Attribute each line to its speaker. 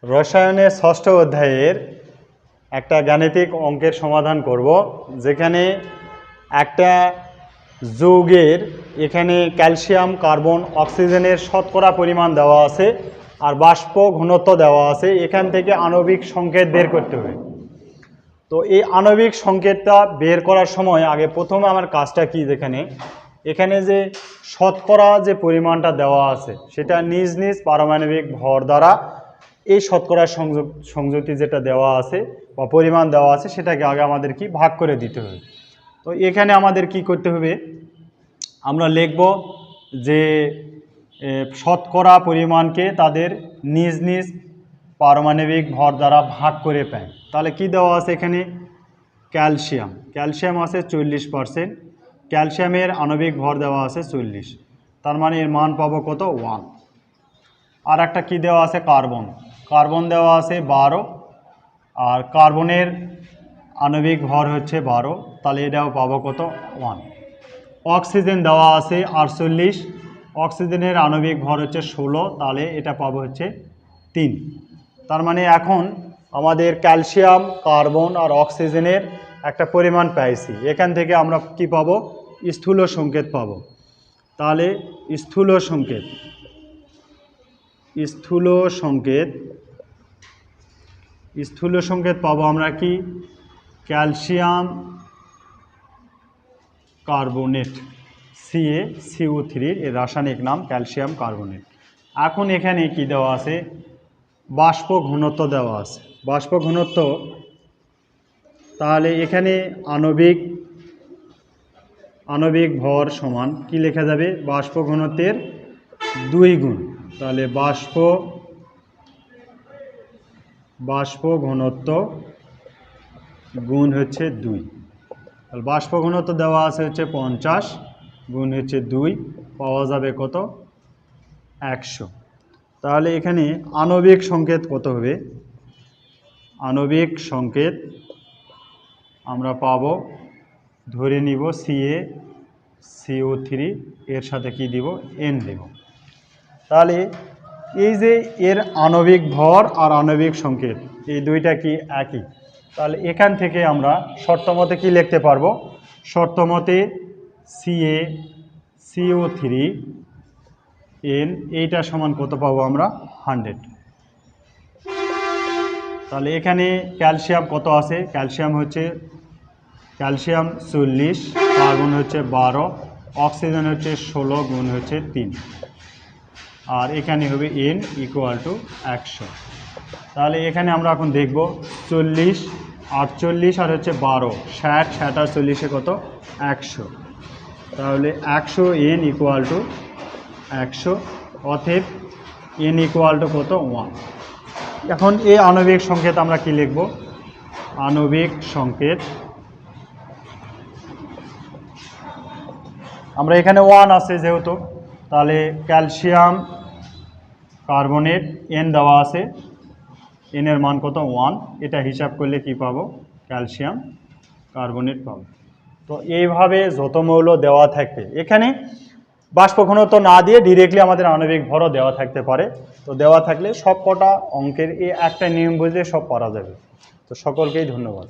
Speaker 1: রসায়নের ষষ্ঠ অধ্যায়ের একটা গাণিতিক অঙ্কের সমাধান করব, যেখানে একটা যৌগের এখানে ক্যালসিয়াম, কার্বন, অক্সিজেনের শতকরা পরিমাণ দেওয়া আছে আর বাষ্প ঘনত্ব দেওয়া আছে। এখান থেকে আণবিক সংকেত বের করতে হবে। তো এই আণবিক সংকেতটা বের করার সময় আগে প্রথমে আমার কাজটা কি, এখানে যে শতকরা যে পরিমাণটা দেওয়া আছে সেটা নিজ নিজ পারমাণবিক ভর দ্বারা এই শতকরা সংযুক্তি যেটা দেওয়া আছে বা পরিমাণ দেওয়া আছে সেটাকে আগে আমাদের কি ভাগ করে দিতে হবে। তো এখানে আমাদের কি করতে হবে, আমরা লিখব যে শতকরা পরিমাণকে তাদের নিজ নিজ পারমাণবিক ভর দ্বারা ভাগ করে পায়। তাহলে কি দেওয়া আছে এখানে, ক্যালসিয়াম আছে 40%, ক্যালসিয়ামের আণবিক ভর দেওয়া আছে 40, তার মানে এর মান পাবো কত, 1। আর একটা কি দেওয়া আছে, কার্বন দেওয়া আছে 12, আর কার্বনের আণবিক ভর হচ্ছে 12, তাহলে এটাও পাবো কত, 1। অক্সিজেন দেওয়া আছে 48, অক্সিজেনের আণবিক ভর হচ্ছে 16, তাহলে এটা পাবো হচ্ছে 3। তার মানে এখন আমাদের ক্যালসিয়াম, কার্বন আর অক্সিজেনের একটা পরিমাণ পাইছি। এখান থেকে আমরা কি পাবো, স্থূল সংকেত পাবো। তাহলে স্থূল সংকেত পাবো আমরা কি, ক্যালসিয়াম কার্বনেট, CaCO3 এর রাসায়নিক নাম ক্যালসিয়াম কার্বনেট। এখন এখানে কি দেওয়া আছে, বাষ্প ঘনত্ব দেওয়া আছে। বাষ্প ঘনত্ব, তাহলে এখানে আণবিক ভর সমান কি লেখা যাবে, বাষ্প ঘনত্বের 2 গুণ। তাহলে বাষ্প ঘনত্ব গুণ হচ্ছে 2। তাহলে বাষ্প ঘনত্ব দেওয়া আছে হচ্ছে 50 গুণ হচ্ছে 2, পাওয়া যাবে কত, 100। তাহলে এখানে আণবিক সংকেত কত হবে, আণবিক সংকেত আমরা পাবো, ধরে নিব CaCO3 এর সাথে কি দিব, N দেব। তাহলে এই যে এর আণবিক ভর আর আণবিক সংকেত এই দুইটা কি একই, তাহলে এখান থেকে আমরা শর্তমতে কি লিখতে পারবো, শর্তমতে CaCO3 N এইটা সমান কত পাবো আমরা, 100। তাহলে এখানে ক্যালসিয়াম কত আছে, ক্যালসিয়াম 40, কার্বন হচ্ছে 12, অক্সিজেন হচ্ছে 16 গুণ হচ্ছে 3, আর এখানে হবে N = 100। তাহলে এখানে আমরা এখন দেখব 40, 48 আর হচ্ছে 12, 60 আর 40 কত, 100। তাহলে 100 N = 100, অতএব N = কত, 1। এখন এই আণবিক সংকেত আমরা কি লিখব, আণবিক সংকেত আমরা এখানে 1 আছে যেহেতু, তাহলে ক্যালসিয়াম কার্বনেট N দেওয়া আছে, N এর মান কত, 1। এটা হিসাব করলে কি পাবো, ক্যালসিয়াম কার্বনেট পাবো। তো এইভাবে যত মৌল দেওয়া থাকবে, এখানে বাষ্প ঘনত্ব না দিয়ে ডিরেক্টলি আমাদের আণবিক ভরও দেওয়া থাকতে পারে। তো দেওয়া থাকলে সব কটা অঙ্কের এই একটা নিয়ম বুঝলে সব পারা যাবে। তো সকলকেই ধন্যবাদ।